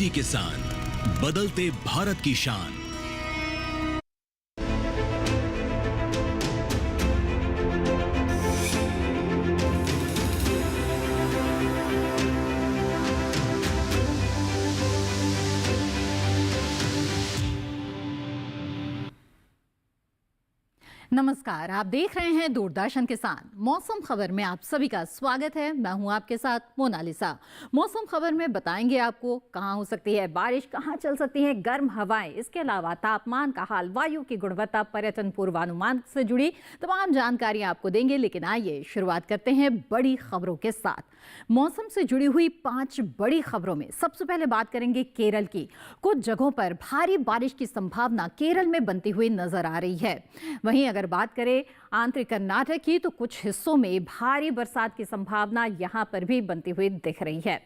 DD किसान, बदलते भारत की शान। नमस्कार, आप देख रहे हैं दूरदर्शन किसान। मौसम खबर में आप सभी का स्वागत है। मैं हूं आपके साथ मोनालिसा। मौसम खबर में बताएंगे आपको कहां हो सकती है बारिश, कहां चल सकती है गर्म हवाएं, इसके अलावा तापमान का हाल, वायु की गुणवत्ता, पर्यटन पूर्वानुमान से जुड़ी तमाम जानकारियां आपको देंगे। लेकिन आइए शुरुआत करते हैं बड़ी खबरों के साथ। मौसम से जुड़ी हुई 5 बड़ी खबरों में सबसे पहले बात करेंगे केरल की। कुछ जगहों पर भारी बारिश की संभावना केरल में बनती हुई नजर आ रही है। वहीं अगर बात करें आंतरिक कर्नाटक की, तो कुछ हिस्सों में भारी बरसात की संभावना यहां पर भी बनती हुई दिख रही है।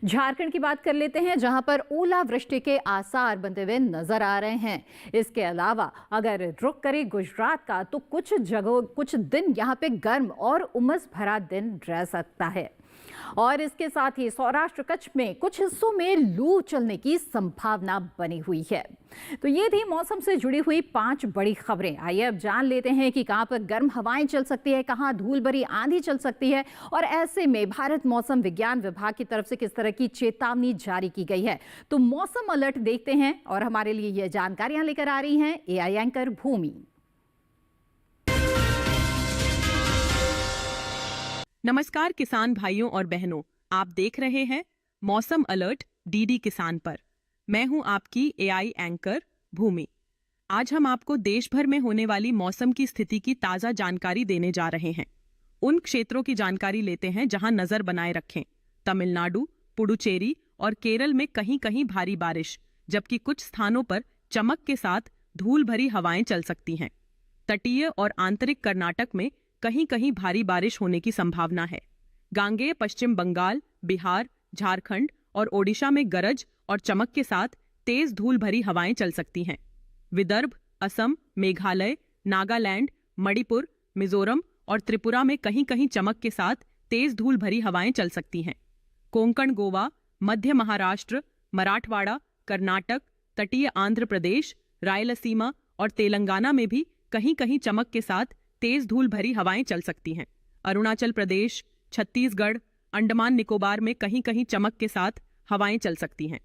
झारखंड की बात कर लेते हैं, जहां पर ओलावृष्टि के आसार बनते हुए नजर आ रहे हैं। इसके अलावा अगर रुख करें गुजरात का, तो कुछ जगहों कुछ दिन यहां पे गर्म और उमस भरा दिन रह सकता है। और इसके साथ ही सौराष्ट्र कच्छ में कुछ हिस्सों में लू चलने की संभावना बनी हुई है। तो ये थी मौसम से जुड़ी हुई 5 बड़ी खबरें। आइए अब जान लेते हैं कि कहां पर गर्म हवाएं चल सकती है, कहां धूल भरी आंधी चल सकती है, और ऐसे में भारत मौसम विज्ञान विभाग की तरफ से किस तरह की चेतावनी जारी की गई है। तो मौसम अलर्ट देखते हैं, और हमारे लिए ये जानकारियां लेकर आ रही हैं एआई एंकर भूमि। नमस्कार किसान भाइयों और बहनों, आप देख रहे हैं मौसम अलर्ट डीडी किसान पर। मैं हूं आपकी एआई एंकर भूमि। आज हम आपको देश भर में होने वाली मौसम की स्थिति की ताजा जानकारी देने जा रहे हैं। उन क्षेत्रों की जानकारी लेते हैं जहां नजर बनाए रखें। तमिलनाडु, पुडुचेरी और केरल में कहीं कहीं भारी बारिश, जबकि कुछ स्थानों पर चमक के साथ धूल भरी हवाएं चल सकती हैं। तटीय और आंतरिक कर्नाटक में कहीं कहीं भारी बारिश होने की संभावना है। गांगेय पश्चिम बंगाल, बिहार, झारखंड और ओडिशा में गरज और चमक के साथ तेज धूल भरी हवाएं चल सकती हैं। विदर्भ, असम, मेघालय, नागालैंड, मणिपुर, मिजोरम और त्रिपुरा में कहीं कहीं चमक के साथ तेज धूल भरी हवाएं चल सकती हैं। कोंकण, गोवा, मध्य महाराष्ट्र, मराठवाड़ा, कर्नाटक, तटीय आंध्र प्रदेश, रायलसीमा और तेलंगाना में भी कहीं कहीं चमक के साथ तेज धूल भरी हवाएं चल सकती हैं। अरुणाचल प्रदेश, छत्तीसगढ़, अंडमान निकोबार में कहीं कहीं चमक के साथ हवाएं चल सकती हैं।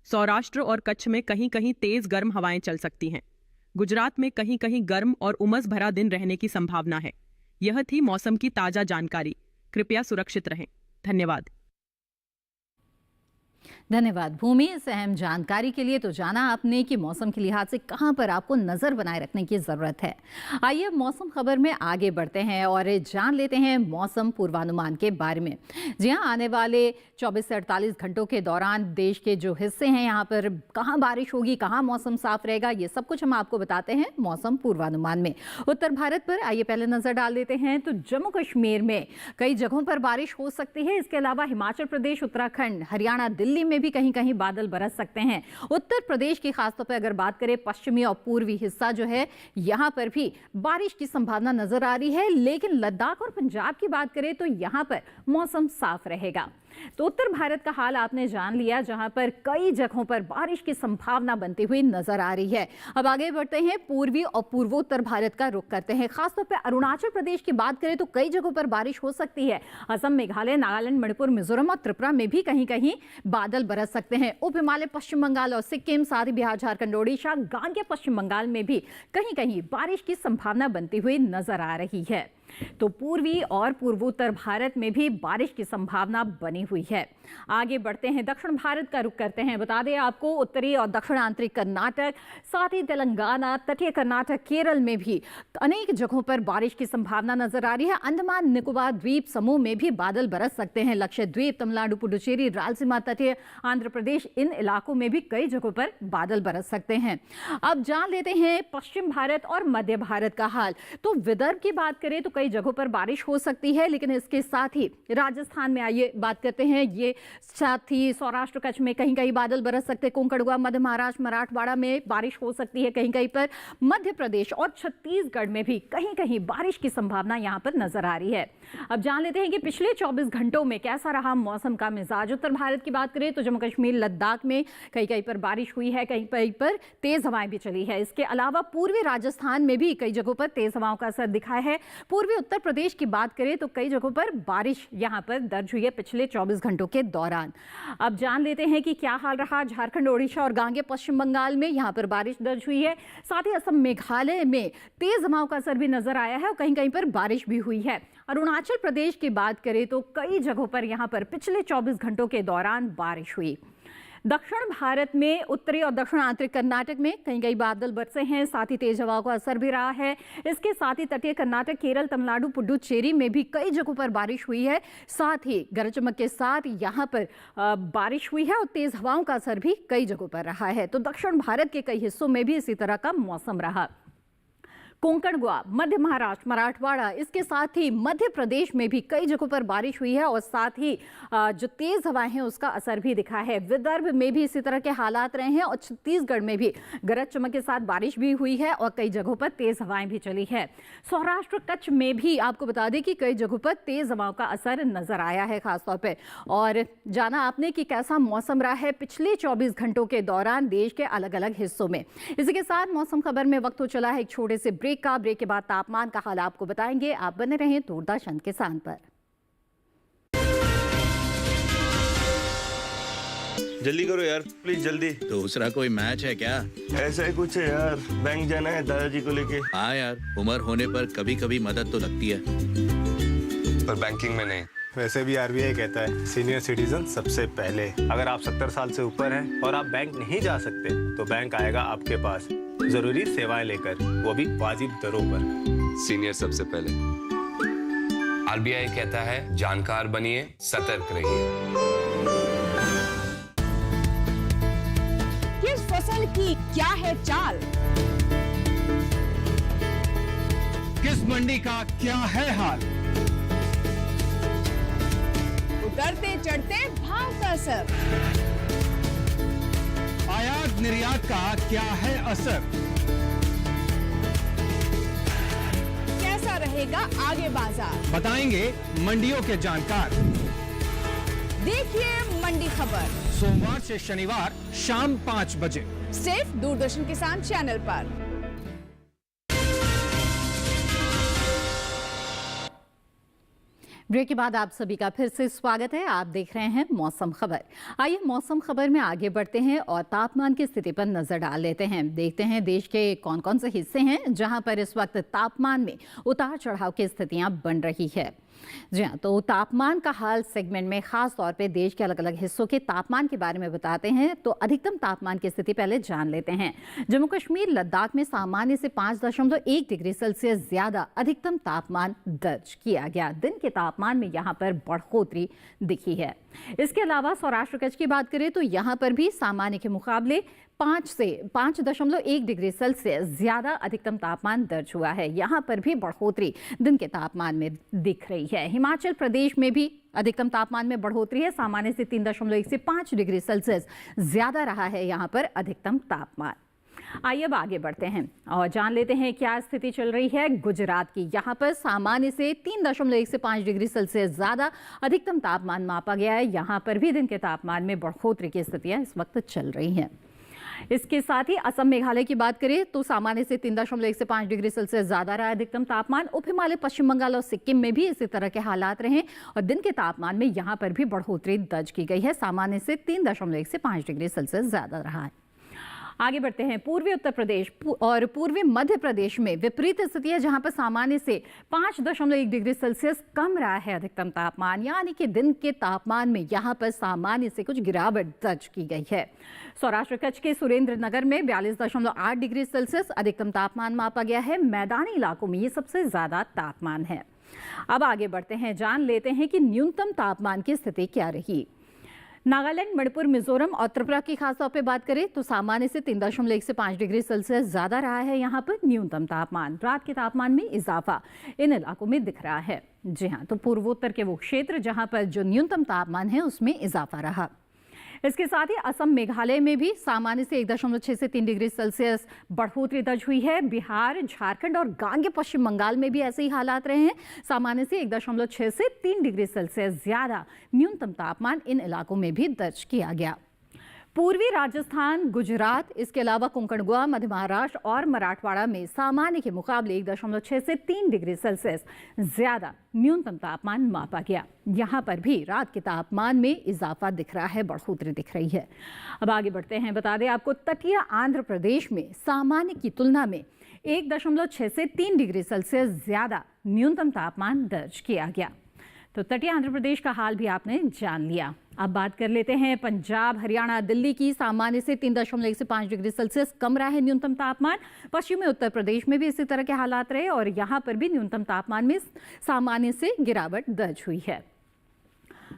सौराष्ट्र और कच्छ में कहीं कहीं तेज गर्म हवाएं चल सकती हैं। गुजरात में कहीं कहीं गर्म और उमस भरा दिन रहने की संभावना है। यह थी मौसम की ताजा जानकारी। कृपया सुरक्षित रहें। धन्यवाद। धन्यवाद भूमि, इस अहम जानकारी के लिए। तो जाना आपने कि मौसम के लिहाज से कहां पर आपको नजर बनाए रखने की जरूरत है। आइए मौसम खबर में आगे बढ़ते हैं और जान लेते हैं मौसम पूर्वानुमान के बारे में। जी हां, आने वाले 24 से 48 घंटों के दौरान देश के जो हिस्से हैं, यहां पर कहां बारिश होगी, कहां मौसम साफ रहेगा, ये सब कुछ हम आपको बताते हैं मौसम पूर्वानुमान में। उत्तर भारत पर आइए पहले नजर डाल देते हैं। तो जम्मू कश्मीर में कई जगहों पर बारिश हो सकती है। इसके अलावा हिमाचल प्रदेश, उत्तराखंड, हरियाणा, दिल्ली में भी कहीं कहीं बादल बरस सकते हैं। उत्तर प्रदेश की खासतौर पर अगर बात करें, पश्चिमी और पूर्वी हिस्सा जो है, यहां पर भी बारिश की संभावना नजर आ रही है। लेकिन लद्दाख और पंजाब की बात करें तो यहां पर मौसम साफ रहेगा। तो उत्तर भारत का हाल आपने जान लिया, जहां पर कई जगहों पर बारिश की संभावना बनती हुई नजर आ रही है। अब आगे बढ़ते हैं, पूर्वी और पूर्वोत्तर भारत का रुख करते हैं। खासतौर पर अरुणाचल प्रदेश की बात करें तो कई जगहों पर बारिश हो सकती है। असम, मेघालय, नागालैंड, मणिपुर, मिजोरम और त्रिपुरा में भी कहीं कहीं बादल बरस सकते हैं। उप हिमालय, पश्चिम बंगाल और सिक्किम, साथ ही बिहार, झारखंड, ओडिशा, गांगेय पश्चिम बंगाल में भी कहीं कहीं बारिश की संभावना बनती हुई नजर आ रही है। तो पूर्वी और पूर्वोत्तर भारत में भी बारिश की संभावना बनी हुई है। आगे बढ़ते हैं, दक्षिण भारत का रुख करते हैं। बता दें आपको, उत्तरी और दक्षिण आंतरिक कर्नाटक, साथ ही तेलंगाना, तटीय कर्नाटक, केरल में भी अनेक जगहों पर बारिश की संभावना नजर आ रही है। अंडमान निकोबार द्वीप समूह में भी बादल बरस सकते हैं। लक्षद्वीप, तमिलनाडु, पुडुचेरी, रायलसीमा, तटीय आंध्र प्रदेश, इन इलाकों में भी कई जगहों पर बादल बरस सकते हैं। अब जान लेते हैं पश्चिम भारत और मध्य भारत का हाल। तो विदर्भ की बात करें तो कई जगहों पर बारिश हो सकती है, लेकिन इसके साथ ही राजस्थान में आइए बात करते हैं, ये साथ ही सौराष्ट्र कच्छ में कहीं कहीं बादल बरस सकते हैं, कोंकण गोवा मध्य महाराष्ट्र मराठवाड़ा में बारिश हो सकती है कहीं कहीं पर, मध्य प्रदेश और छत्तीसगढ़ में भी कहीं कहीं बारिश की संभावना यहां पर नजर आ रही है। अब जान लेते हैं कि पिछले 24 घंटों में कैसा रहा मौसम का मिजाज। उत्तर भारत की बात करें तो जम्मू कश्मीर लद्दाख में कहीं कहीं पर बारिश हुई है, कहीं कहीं पर तेज हवाएं भी चली है। इसके अलावा पूर्वी राजस्थान में भी कई जगहों पर तेज हवाओं का असर दिखा है। पूर्वी उत्तर प्रदेश की बात करें तो कई जगहों पर बारिश यहां पर दर्ज हुई है पिछले 24 घंटों के दौरान। अब जान लेते हैं कि क्या हाल रहा झारखंड, ओडिशा और गांगे पश्चिम बंगाल में, यहां पर बारिश दर्ज हुई है। साथ ही असम, मेघालय में तेज हवाओं का असर भी नजर आया है और कहीं कहीं पर बारिश भी हुई है। अरुणाचल प्रदेश की बात करें तो कई जगहों पर यहां पर पिछले 24 घंटों के दौरान बारिश हुई। दक्षिण भारत में उत्तरी और दक्षिण आंतरिक कर्नाटक में कहीं कहीं बादल बरसे हैं, साथ ही तेज हवाओं का असर भी रहा है। इसके साथ ही तटीय कर्नाटक, केरल, तमिलनाडु, पुडुचेरी में भी कई जगहों पर बारिश हुई है। साथ ही गरज चमक के साथ यहां पर बारिश हुई है और तेज हवाओं का असर भी कई जगहों पर रहा है। तो दक्षिण भारत के कई हिस्सों में भी इसी तरह का मौसम रहा। कोंकण गोवा, मध्य महाराष्ट्र, मराठवाड़ा, इसके साथ ही मध्य प्रदेश में भी कई जगहों पर बारिश हुई है और साथ ही जो तेज हवाएं हैं उसका असर भी दिखा है। विदर्भ में भी इसी तरह के हालात रहे हैं और छत्तीसगढ़ में भी गरज चमक के साथ बारिश भी हुई है और कई जगहों पर तेज हवाएं भी चली है। सौराष्ट्र कच्छ में भी आपको बता दें कि कई जगहों पर तेज हवाओं का असर नजर आया है खासतौर पर। और जाना आपने कि कैसा मौसम रहा है पिछले 24 घंटों के दौरान देश के अलग अलग हिस्सों में। इसी के साथ मौसम खबर में वक्त हो चला है एक छोटे से ब्रेक के बाद तापमान का हाल आपको बताएंगे। आप बने रहें दूरदर्शन किसान पर। जल्दी करो यार, प्लीज जल्दी। दूसरा कोई मैच है क्या? ऐसा ही कुछ है यार, बैंक जाना है दादाजी को लेके। हाँ यार, उम्र होने पर कभी कभी मदद तो लगती है, पर बैंकिंग में नहीं। वैसे भी आरबीआई कहता है सीनियर सिटीजन सबसे पहले। अगर आप 70 साल से ऊपर हैं और आप बैंक नहीं जा सकते तो बैंक आएगा आपके पास जरूरी सेवाएं लेकर, वो भी वाजिब दरों पर। सीनियर सबसे पहले। आरबीआई कहता है जानकार बनिए, सतर्क रहिए। किस फसल की क्या है चाल, किस मंडी का क्या है हाल, उतरते चढ़ते भाव का असर, आयात निर्यात का क्या है असर, कैसा रहेगा आगे बाजार, बताएंगे मंडियों के जानकार। देखिए मंडी खबर सोमवार से शनिवार शाम 5 बजे सिर्फ दूरदर्शन किसान चैनल पर। ब्रेक के बाद आप सभी का फिर से स्वागत है। आप देख रहे हैं मौसम खबर। आइए मौसम खबर में आगे बढ़ते हैं और तापमान की स्थिति पर नजर डाल लेते हैं। देखते हैं देश के कौन कौन से हिस्से हैं जहां पर इस वक्त तापमान में उतार चढ़ाव की स्थितियां बन रही है। जी हाँ, तो तापमान का हाल सेगमेंट में खास तौर पे देश के अलग अलग हिस्सों के तापमान के बारे में बताते हैं। तो अधिकतम तापमान की स्थिति पहले जान लेते हैं। जम्मू कश्मीर लद्दाख में सामान्य से 5.1 डिग्री सेल्सियस ज्यादा अधिकतम तापमान दर्ज किया गया। दिन के तापमान में यहाँ पर बढ़ोतरी दिखी है। इसके अलावा सौराष्ट्र कच्छ की बात करें तो यहाँ पर भी सामान्य के मुकाबले 5.1 डिग्री सेल्सियस ज्यादा अधिकतम तापमान दर्ज हुआ है। यहाँ पर भी बढ़ोतरी दिन के तापमान में दिख रही है। हिमाचल प्रदेश में भी अधिकतम तापमान में बढ़ोतरी है। सामान्य से 3.1 से 5 डिग्री सेल्सियस ज्यादा रहा है यहाँ पर अधिकतम तापमान। आइए अब आगे बढ़ते हैं और जान लेते हैं क्या स्थिति चल रही है गुजरात की। यहाँ पर सामान्य से 3.1 से 5 डिग्री सेल्सियस ज्यादा अधिकतम तापमान मापा गया है। यहाँ पर भी दिन के तापमान में बढ़ोतरी की स्थितियां इस वक्त चल रही हैं। इसके साथ ही असम, मेघालय की बात करें तो सामान्य से 3.1 से 5 डिग्री सेल्सियस ज्यादा रहा अधिकतम तापमान। उप हिमालय, पश्चिम बंगाल और सिक्किम में भी इसी तरह के हालात रहे और दिन के तापमान में यहाँ पर भी बढ़ोतरी दर्ज की गई है। सामान्य से 3.1 से 5 डिग्री सेल्सियस ज्यादा रहा है। आगे बढ़ते हैं। पूर्वी उत्तर प्रदेश और पूर्वी मध्य प्रदेश में विपरीत स्थिति है, जहां पर सामान्य से 5.1 डिग्री सेल्सियस कम रहा है अधिकतम तापमान, यानी कि दिन के तापमान में यहां पर सामान्य से कुछ गिरावट दर्ज की गई है। सौराष्ट्र कच्छ के सुरेंद्रनगर में 42.8 डिग्री सेल्सियस अधिकतम तापमान मापा गया है। मैदानी इलाकों में ये सबसे ज्यादा तापमान है। अब आगे बढ़ते हैं, जान लेते हैं कि न्यूनतम तापमान की स्थिति क्या रही। नागालैंड, मणिपुर, मिजोरम और त्रिपुरा की खासतौर पे बात करें तो सामान्य से 3.1 से 5 डिग्री सेल्सियस ज़्यादा रहा है यहाँ पर न्यूनतम तापमान। रात के तापमान में इजाफा इन इलाकों में दिख रहा है। जी हाँ, तो पूर्वोत्तर के वो क्षेत्र जहाँ पर जो न्यूनतम तापमान है उसमें इजाफा रहा। इसके साथ ही असम, मेघालय में भी सामान्य से 1.6 से 3 डिग्री सेल्सियस बढ़ोतरी दर्ज हुई है। बिहार, झारखंड और गांगे पश्चिम बंगाल में भी ऐसे ही हालात रहे हैं। सामान्य से 1.6 से 3 डिग्री सेल्सियस ज्यादा न्यूनतम तापमान इन इलाकों में भी दर्ज किया गया। पूर्वी राजस्थान, गुजरात, इसके अलावा कोंकण, गोवा, मध्य महाराष्ट्र और मराठवाड़ा में सामान्य के मुकाबले 1.6 से 3 डिग्री सेल्सियस ज्यादा न्यूनतम तापमान मापा गया। यहाँ पर भी रात के तापमान में इजाफा दिख रहा है, बढ़ोतरी दिख रही है। अब आगे बढ़ते हैं। बता दें आपको, तटीय आंध्र प्रदेश में सामान्य की तुलना में 1.6 से 3 डिग्री सेल्सियस ज्यादा न्यूनतम तापमान दर्ज किया गया। तो तटीय आंध्र प्रदेश का हाल भी आपने जान लिया। अब बात कर लेते हैं पंजाब, हरियाणा, दिल्ली की। सामान्य से 3.1 से 5 डिग्री सेल्सियस कम रहा है न्यूनतम तापमान। पश्चिमी उत्तर प्रदेश में भी इसी तरह के हालात रहे और यहाँ पर भी न्यूनतम तापमान में सामान्य से गिरावट दर्ज हुई है।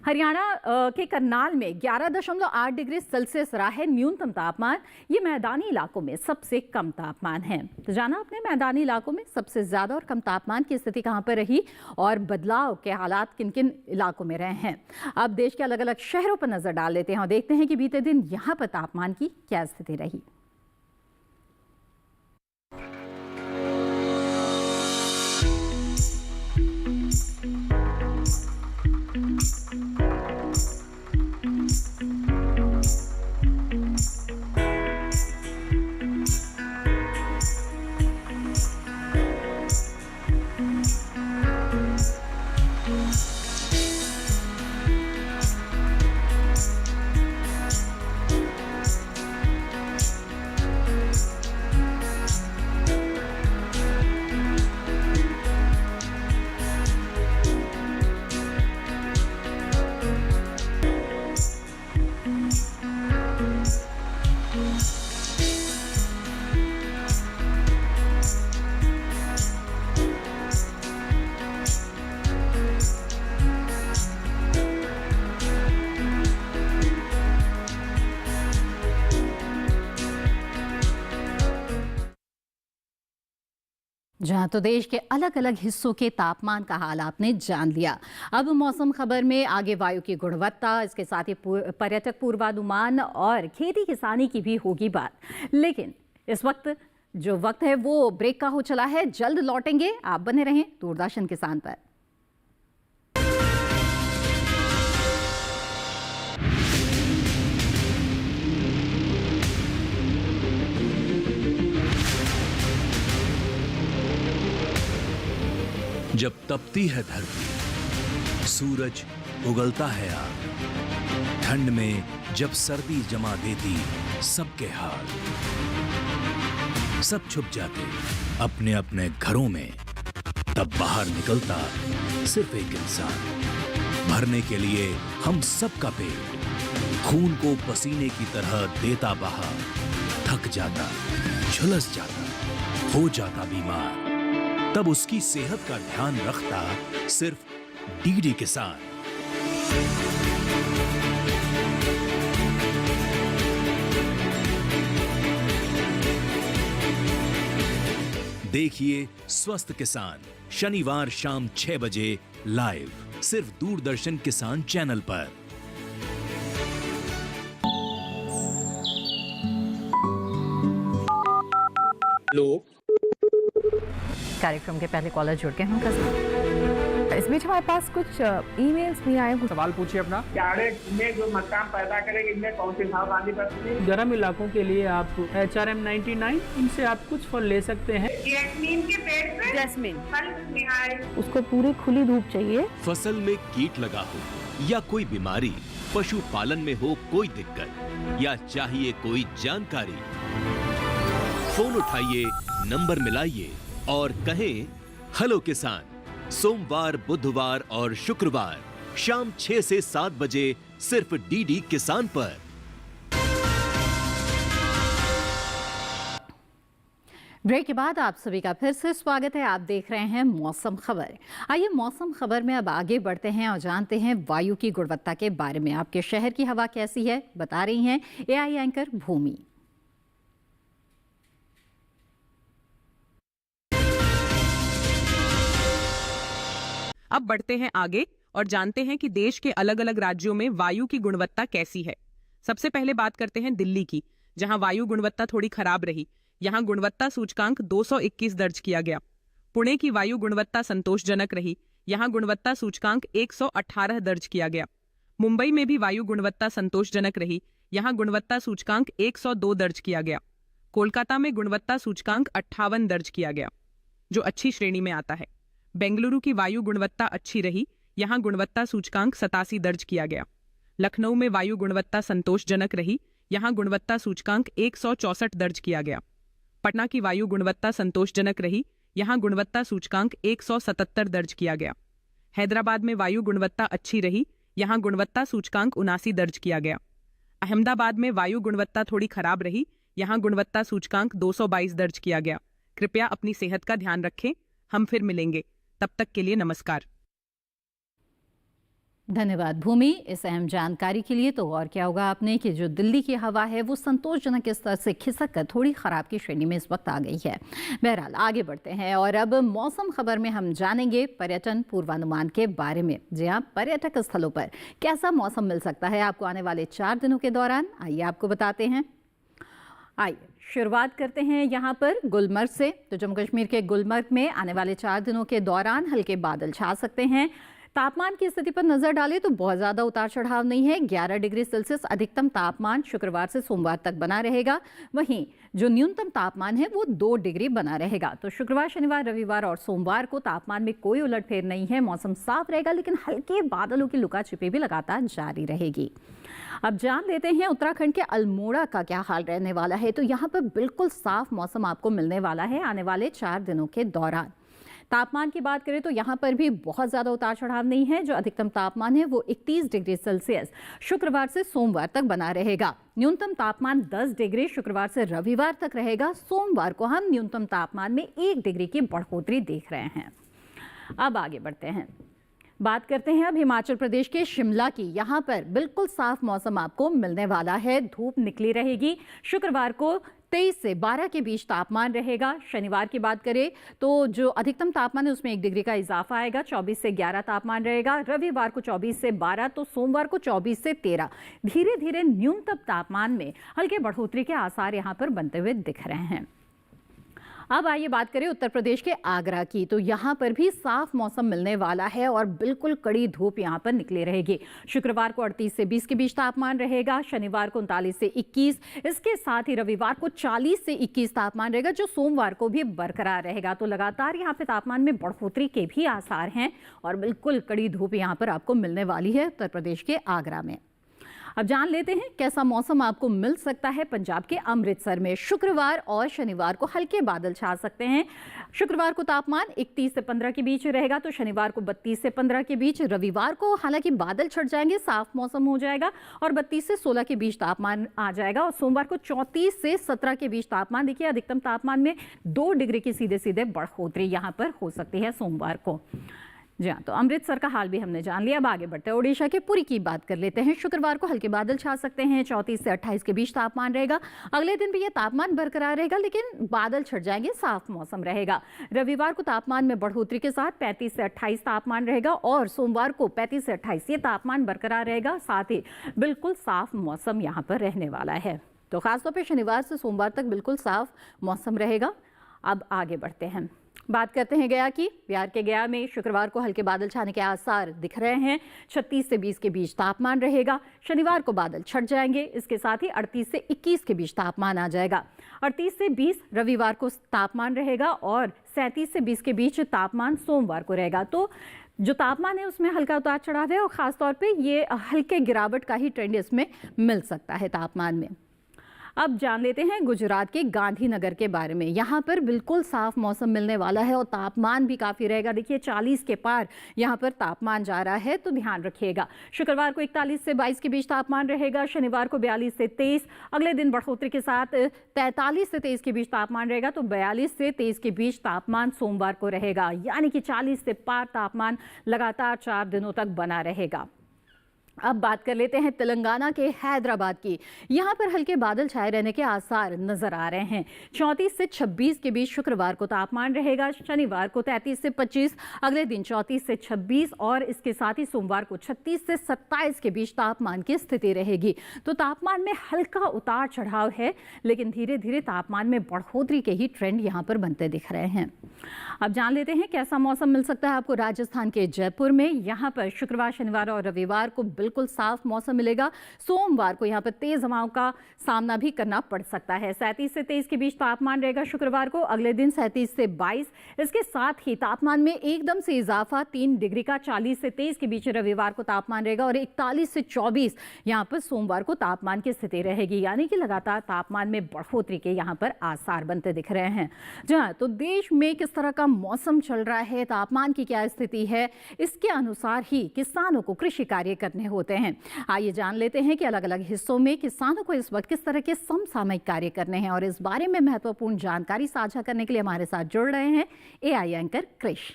हरियाणा के करनाल में 11.8 डिग्री सेल्सियस रहा है न्यूनतम तापमान। ये मैदानी इलाकों में सबसे कम तापमान है। तो जाना आपने मैदानी इलाकों में सबसे ज्यादा और कम तापमान की स्थिति कहां पर रही और बदलाव के हालात किन किन इलाकों में रहे हैं। अब देश के अलग अलग शहरों पर नजर डाल लेते हैं और देखते हैं कि बीते दिन यहां पर तापमान की क्या स्थिति रही। जहां तो देश के अलग अलग हिस्सों के तापमान का हाल आपने जान लिया। अब मौसम खबर में आगे वायु की गुणवत्ता, इसके साथ ही पर्यटक पूर्वानुमान और खेती किसानी की भी होगी बात। लेकिन इस वक्त जो वक्त है वो ब्रेक का हो चला है। जल्द लौटेंगे, आप बने रहें दूरदर्शन किसान पर। जब तपती है धरती, सूरज उगलता है आग, ठंड में जब सर्दी जमा देती सबके हाल, सब छुप जाते अपने अपने घरों में, तब बाहर निकलता सिर्फ एक इंसान, भरने के लिए हम सबका पेट, खून को पसीने की तरह देता बहा, थक जाता, झुलस जाता, हो जाता बीमार, तब उसकी सेहत का ध्यान रखता सिर्फ डीडी किसान। देखिए स्वस्थ किसान शनिवार शाम 6 बजे लाइव, सिर्फ दूरदर्शन किसान चैनल पर। लोग कार्यक्रम के पहले कॉलर जुड़ के हम इस बीच हमारे पास कुछ ईमेल्स भी आए। सवाल पूछिए अपना। में जो मकान पैदा करेंगे इनमें कौन सी सावधानी बरतनी? गर्म इलाकों के लिए आप HRM 99 इनसे आप कुछ फल ले सकते हैं। जैस्मीन के पेड़ पे जैस्मीन फल उसको पूरी खुली धूप चाहिए। फसल में कीट लगा हो या कोई बीमारी, पशुपालन में हो कोई दिक्कत या चाहिए कोई जानकारी, फोन उठाइए, नंबर मिलाइए और कहें हेलो किसान। सोमवार, बुधवार और शुक्रवार शाम 6 से 7 बजे सिर्फ डीडी किसान पर। ब्रेक के बाद आप सभी का फिर से स्वागत है। आप देख रहे हैं मौसम खबर। आइए मौसम खबर में अब आगे बढ़ते हैं और जानते हैं वायु की गुणवत्ता के बारे में। आपके शहर की हवा कैसी है, बता रही हैं एआई एंकर भूमि। अब बढ़ते हैं आगे और जानते हैं कि देश के अलग अलग राज्यों में वायु की गुणवत्ता कैसी है। सबसे पहले बात करते हैं दिल्ली की, जहां वायु गुणवत्ता थोड़ी खराब रही। यहां गुणवत्ता सूचकांक 221 दर्ज किया गया। पुणे की वायु गुणवत्ता संतोषजनक रही। यहां गुणवत्ता सूचकांक 118 दर्ज किया गया। मुंबई में भी वायु गुणवत्ता संतोषजनक रही। यहां गुणवत्ता सूचकांक 102 दर्ज किया गया। कोलकाता में गुणवत्ता सूचकांक 58 दर्ज किया गया, जो अच्छी श्रेणी में आता है। बेंगलुरु की वायु गुणवत्ता अच्छी रही। यहां गुणवत्ता सूचकांक 87 दर्ज किया गया। लखनऊ में वायु गुणवत्ता संतोषजनक रही। यहां गुणवत्ता सूचकांक 164 दर्ज किया गया। पटना की वायु गुणवत्ता संतोषजनक रही। यहां गुणवत्ता सूचकांक 177 दर्ज किया गया। हैदराबाद में वायु गुणवत्ता अच्छी रही। यहां गुणवत्ता सूचकांक 79 दर्ज किया गया। अहमदाबाद में वायु गुणवत्ता थोड़ी खराब रही। यहां गुणवत्ता सूचकांक 222 दर्ज किया गया। कृपया अपनी सेहत का ध्यान रखें। हम फिर मिलेंगे, तब तक के लिए नमस्कार। धन्यवाद भूमि इस अहम जानकारी के लिए। तो और क्या होगा आपने कि जो दिल्ली की हवा है वो संतोषजनक स्तर से खिसक कर थोड़ी खराब की श्रेणी में इस वक्त आ गई है। बहरहाल आगे बढ़ते हैं और अब मौसम खबर में हम जानेंगे पर्यटन पूर्वानुमान के बारे में। जी हाँ, पर्यटक स्थलों पर कैसा मौसम मिल सकता है आपको आने वाले 4 दिनों के दौरान, आइए आपको बताते हैं। आइए शुरुआत करते हैं यहाँ पर गुलमर्ग से। तो जम्मू कश्मीर के गुलमर्ग में आने वाले 4 दिनों के दौरान हल्के बादल छा सकते हैं। तापमान की स्थिति पर नजर डालें तो बहुत ज्यादा उतार चढ़ाव नहीं है। 11 डिग्री सेल्सियस अधिकतम तापमान शुक्रवार से सोमवार तक बना रहेगा। वहीं जो न्यूनतम तापमान है वो 2 डिग्री बना रहेगा। तो शुक्रवार, शनिवार, रविवार और सोमवार को तापमान में कोई उलटफेर नहीं है। मौसम साफ रहेगा, लेकिन हल्के बादलों की लुका छिपी भी लगातार जारी रहेगी। अब जान लेते हैं उत्तराखंड के अल्मोड़ा का क्या हाल रहने वाला है। तो यहाँ पर बिल्कुल साफ मौसम आपको मिलने वाला है आने वाले 4 दिनों के दौरान। तापमान की बात करें तो यहाँ पर भी बहुत ज़्यादा उतार चढ़ाव नहीं है। जो अधिकतम तापमान है वो 31 डिग्री सेल्सियस शुक्रवार से सोमवार तक बना रहेगा। न्यूनतम तापमान 10 डिग्री शुक्रवार से रविवार तक रहेगा। सोमवार को हम न्यूनतम तापमान में 1 डिग्री की बढ़ोतरी देख रहे हैं। अब आगे बढ़ते हैं, बात करते हैं अब हिमाचल प्रदेश के शिमला की। यहाँ पर बिल्कुल साफ मौसम आपको मिलने वाला है। धूप निकली रहेगी। शुक्रवार को 23 से 12 के बीच तापमान रहेगा। शनिवार की बात करें तो जो अधिकतम तापमान है उसमें 1 डिग्री का इजाफा आएगा। 24 से 11 तापमान रहेगा। रविवार को 24 से 12 तो सोमवार को 24 से 13। धीरे धीरे न्यूनतम तापमान में हल्के बढ़ोतरी के आसार यहाँ पर बनते हुए दिख रहे हैं। अब आइए बात करें उत्तर प्रदेश के आगरा की। तो यहाँ पर भी साफ मौसम मिलने वाला है और बिल्कुल कड़ी धूप यहाँ पर निकली रहेगी। शुक्रवार को 38 से 20 के बीच तापमान रहेगा। शनिवार को 39 से 21, इसके साथ ही रविवार को 40 से 21 तापमान रहेगा, जो सोमवार को भी बरकरार रहेगा। तो लगातार यहाँ पे तापमान में बढ़ोतरी के भी आसार हैं और बिल्कुल कड़ी धूप यहाँ पर आपको मिलने वाली है उत्तर प्रदेश के आगरा में। अब जान लेते हैं कैसा मौसम आपको मिल सकता है पंजाब के अमृतसर में। शुक्रवार और शनिवार को हल्के बादल छा सकते हैं। शुक्रवार को तापमान 31 से 15 के बीच रहेगा, तो शनिवार को 32 से 15 के बीच। रविवार को हालांकि बादल छट जाएंगे, साफ मौसम हो जाएगा और 32 से 16 के बीच तापमान आ जाएगा। और सोमवार को 34 से 17 के बीच तापमान। देखिए अधिकतम तापमान में 2 डिग्री की सीधे सीधे बढ़ोतरी यहाँ पर हो सकती है सोमवार को। जी हाँ, तो अमृतसर का हाल भी हमने जान लिया। अब आगे बढ़ते हैं, ओडिशा के पुरी की बात कर लेते हैं। शुक्रवार को हल्के बादल छा सकते हैं। 34 से 28 के बीच तापमान रहेगा। अगले दिन भी यह तापमान बरकरार रहेगा, लेकिन बादल छट जाएंगे, साफ मौसम रहेगा। रविवार को तापमान में बढ़ोतरी के साथ 35 से 28 तापमान रहेगा और सोमवार को 35 से 28 ये तापमान बरकरार रहेगा। साथ ही बिल्कुल साफ मौसम यहाँ पर रहने वाला है। तो खासतौर पर शनिवार से सोमवार तक बिल्कुल साफ मौसम रहेगा। अब आगे बढ़ते हैं, बात करते हैं गया की। बिहार के गया में शुक्रवार को हल्के बादल छाने के आसार दिख रहे हैं। 36 से 20 के बीच तापमान रहेगा। शनिवार को बादल छट जाएंगे, इसके साथ ही 38 से 21 के बीच तापमान आ जाएगा। 38 से 20 रविवार को तापमान रहेगा और 37 से 20 के बीच तापमान सोमवार को रहेगा। तो जो तापमान है उसमें हल्का उतार चढ़ाव है और खासतौर पर ये हल्के गिरावट का ही ट्रेंड इसमें मिल सकता है तापमान में। अब जान लेते हैं गुजरात के गांधीनगर के बारे में। यहाँ पर बिल्कुल साफ मौसम मिलने वाला है और तापमान भी काफ़ी रहेगा। देखिए 40 के पार यहाँ पर तापमान जा रहा है, तो ध्यान रखिएगा। शुक्रवार को 41 से 22 के बीच तापमान रहेगा, शनिवार को 42 से 23, अगले दिन बढ़ोतरी के साथ 43 से 23 के बीच तापमान रहेगा, तो 42 से 23 के बीच तापमान सोमवार को रहेगा, यानी कि 40 से पार तापमान लगातार 4 दिनों तक बना रहेगा। अब बात कर लेते हैं तेलंगाना के हैदराबाद की। यहाँ पर हल्के बादल छाए रहने के आसार नजर आ रहे हैं। 34 से 26 के बीच शुक्रवार को तापमान रहेगा, शनिवार को 33 से 25, अगले दिन 34 से 26 और इसके साथ ही सोमवार को 36 से 27 के बीच तापमान की स्थिति रहेगी। तो तापमान में हल्का उतार चढ़ाव है, लेकिन धीरे धीरे तापमान में बढ़ोतरी के ही ट्रेंड यहाँ पर बनते दिख रहे हैं। अब जान लेते हैं कैसा मौसम मिल सकता है आपको राजस्थान के जयपुर में। यहाँ पर शुक्रवार, शनिवार और रविवार को बिल्कुल साफ मौसम मिलेगा। सोमवार को यहाँ पर तेज हवाओं का सामना भी करना पड़ सकता है। 37 से 23 के बीच तापमान रहेगा शुक्रवार को, अगले दिन 37 से 22। इसके साथ ही तापमान में एकदम से इजाफा 3 डिग्री का 40 से 23 के बीच रविवार को तापमान रहेगा और 41 से 24 यहाँ पर सोमवार को तापमान की स्थिति रहेगी, यानी कि लगातार तापमान में बढ़ोतरी के यहाँ पर आसार बनते दिख रहे हैं। जहाँ तो देश में किस तरह का मौसम चल रहा है, तापमान की क्या स्थिति है, इसके अनुसार ही किसानों को कृषि कार्य करने होते हैं। आइए जान लेते हैं कि अलग अलग हिस्सों में किसानों को इस वक्त किस तरह के समसामयिक कार्य करने हैं, और इस बारे में महत्वपूर्ण जानकारी साझा करने के लिए हमारे साथ जुड़ रहे हैं एआई एंकर कृष।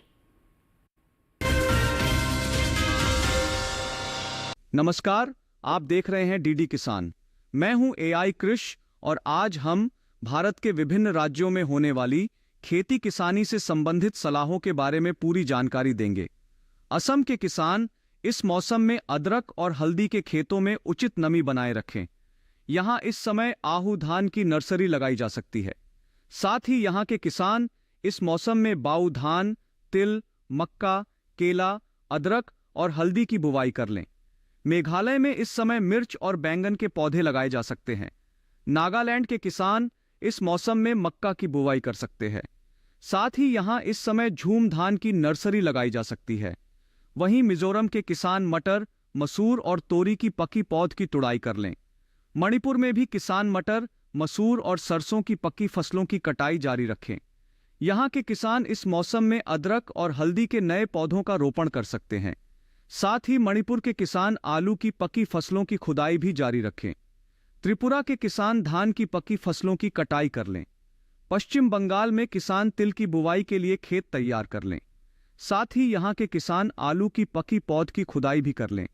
नमस्कार, आप देख रहे हैं डीडी किसान। मैं हूं एआई कृष और आज हम भारत के विभिन्न राज्यों में होने वाली खेती किसानी से संबंधित सलाहों के बारे में पूरी जानकारी देंगे। असम के किसान इस मौसम में अदरक और हल्दी के खेतों में उचित नमी बनाए रखें। यहां इस समय आहू धान की नर्सरी लगाई जा सकती है। साथ ही यहां के किसान इस मौसम में बाऊ धान, तिल, मक्का, केला, अदरक और हल्दी की बुवाई कर लें। मेघालय में इस समय मिर्च और बैंगन के पौधे लगाए जा सकते हैं। नागालैंड के किसान इस मौसम में मक्का की बुवाई कर सकते हैं। साथ ही यहां इस समय झूम धान की नर्सरी लगाई जा सकती है। वहीं मिजोरम के किसान मटर, मसूर और तोरी की पकी पौध की तुड़ाई कर लें। मणिपुर में भी किसान मटर, मसूर और सरसों की पकी फसलों की कटाई जारी रखें। यहां के किसान इस मौसम में अदरक और हल्दी के नए पौधों का रोपण कर सकते हैं। साथ ही मणिपुर के किसान आलू की पकी फसलों की खुदाई भी जारी रखें। त्रिपुरा के किसान धान की पकी फसलों की कटाई कर लें। पश्चिम बंगाल में किसान तिल की बुवाई के लिए खेत तैयार कर लें। साथ ही यहां के किसान आलू की पकी पौध की खुदाई भी कर लें।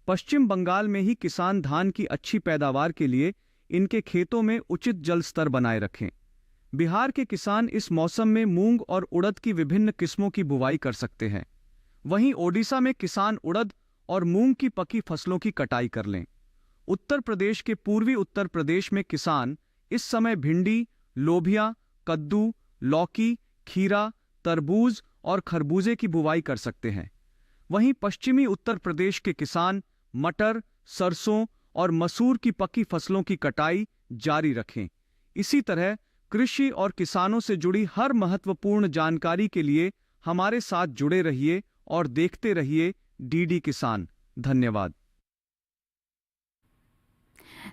पश्चिम बंगाल में ही किसान धान की अच्छी पैदावार के लिए इनके खेतों में उचित जल स्तर बनाए रखें। बिहार के किसान इस मौसम में मूंग और उड़द की विभिन्न किस्मों की बुवाई कर सकते हैं। वहीं ओडिशा में किसान उड़द और मूंग की पकी फसलों की कटाई कर लें। उत्तर प्रदेश के पूर्वी उत्तर प्रदेश में किसान इस समय भिंडी, लोबिया, कद्दू, लौकी, खीरा, तरबूज और खरबूजे की बुवाई कर सकते हैं। वहीं पश्चिमी उत्तर प्रदेश के किसान मटर, सरसों और मसूर की पकी फसलों की कटाई जारी रखें। इसी तरह कृषि और किसानों से जुड़ी हर महत्वपूर्ण जानकारी के लिए हमारे साथ जुड़े रहिए और देखते रहिए डीडी किसान। धन्यवाद।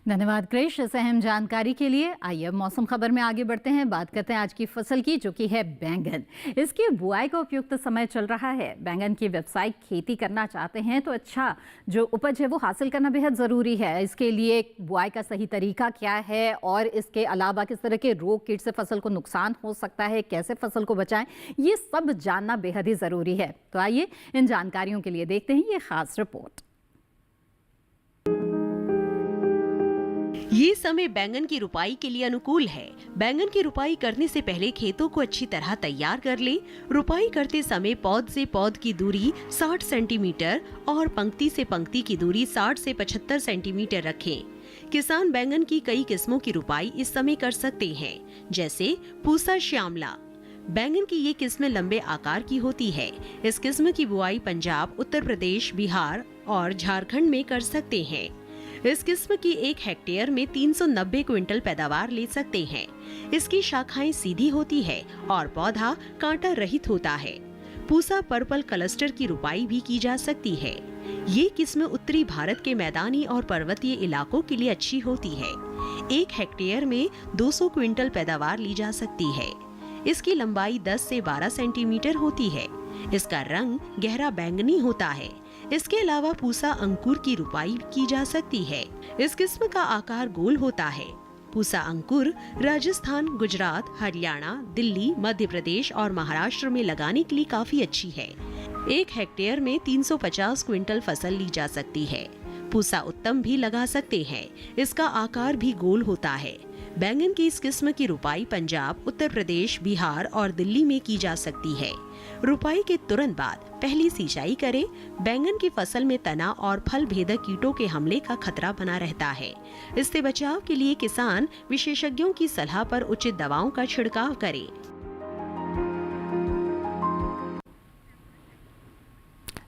धन्यवाद कृष इस अहम जानकारी के लिए। आइए अब मौसम खबर में आगे बढ़ते हैं। बात करते हैं आज की फसल की, जो कि है बैंगन। इसकी बुआई का उपयुक्त समय चल रहा है। बैंगन की व्यावसायिक खेती करना चाहते हैं तो अच्छा जो उपज है वो हासिल करना बेहद ज़रूरी है। इसके लिए बुआई का सही तरीका क्या है और इसके अलावा किस तरह के रोग कीट से फसल को नुकसान हो सकता है, कैसे फसल को बचाएं, ये सब जानना बेहद ही ज़रूरी है। तो आइए इन जानकारियों के लिए देखते हैं ये खास रिपोर्ट। ये समय बैंगन की रुपाई के लिए अनुकूल है। बैंगन की रुपाई करने से पहले खेतों को अच्छी तरह तैयार कर ले। रुपाई करते समय पौध से पौध की दूरी 60 सेंटीमीटर और पंक्ति से पंक्ति की दूरी 60 से 75 सेंटीमीटर रखें। किसान बैंगन की कई किस्मों की रुपाई इस समय कर सकते हैं, जैसे पूसा श्यामला। बैंगन की ये किस्में लंबे आकार की होती है। इस किस्म की बुआई पंजाब, उत्तर प्रदेश, बिहार और झारखंड में कर सकते हैं। इस किस्म की 1 हेक्टेयर में 390 क्विंटल पैदावार ले सकते हैं। इसकी शाखाएं सीधी होती है और पौधा कांटा रहित होता है। पूसा पर्पल क्लस्टर की रुपाई भी की जा सकती है। ये किस्म उत्तरी भारत के मैदानी और पर्वतीय इलाकों के लिए अच्छी होती है। 1 हेक्टेयर में 200 क्विंटल पैदावार ली जा सकती है। इसकी लंबाई 10 से 12 सेंटीमीटर होती है। इसका रंग गहरा बैंगनी होता है। इसके अलावा पूसा अंकुर की रुपाई की जा सकती है। इस किस्म का आकार गोल होता है। पूसा अंकुर राजस्थान, गुजरात, हरियाणा, दिल्ली, मध्य प्रदेश और महाराष्ट्र में लगाने के लिए काफी अच्छी है। 1 हेक्टेयर में 350 क्विंटल फसल ली जा सकती है। पूसा उत्तम भी लगा सकते हैं। इसका आकार भी गोल होता है। बैंगन की इस किस्म की रुपाई पंजाब, उत्तर प्रदेश, बिहार और दिल्ली में की जा सकती है। रुपाई के तुरंत बाद पहली सिंचाई करें। बैंगन की फसल में तना और फल भेदक कीटों के हमले का खतरा बना रहता है। इससे बचाव के लिए किसान विशेषज्ञों की सलाह पर उचित दवाओं का छिड़काव करें।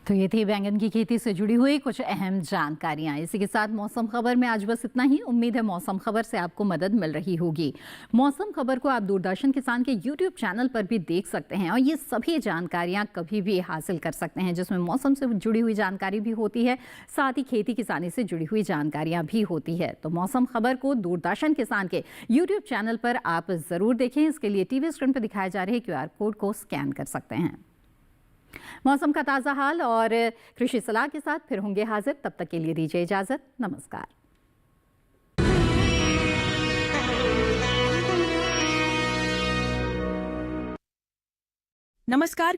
तो ये थी बैंगन की खेती से जुड़ी हुई कुछ अहम जानकारियां। इसी के साथ मौसम खबर में आज बस इतना ही। उम्मीद है मौसम खबर से आपको मदद मिल रही होगी। मौसम खबर को आप दूरदर्शन किसान के YouTube चैनल पर भी देख सकते हैं और ये सभी जानकारियां कभी भी हासिल कर सकते हैं, जिसमें मौसम से जुड़ी हुई जानकारी भी होती है, साथ ही खेती किसानी से जुड़ी हुई जानकारियां भी होती है। तो मौसम खबर को दूरदर्शन किसान के YouTube चैनल पर आप ज़रूर देखें। इसके लिए टीवी स्क्रीन पर दिखाए जा रहे QR कोड को स्कैन कर सकते हैं। मौसम का ताज़ा हाल और कृषि सलाह के साथ फिर होंगे हाजिर। तब तक के लिए दीजिए इजाजत। नमस्कार। नमस्कार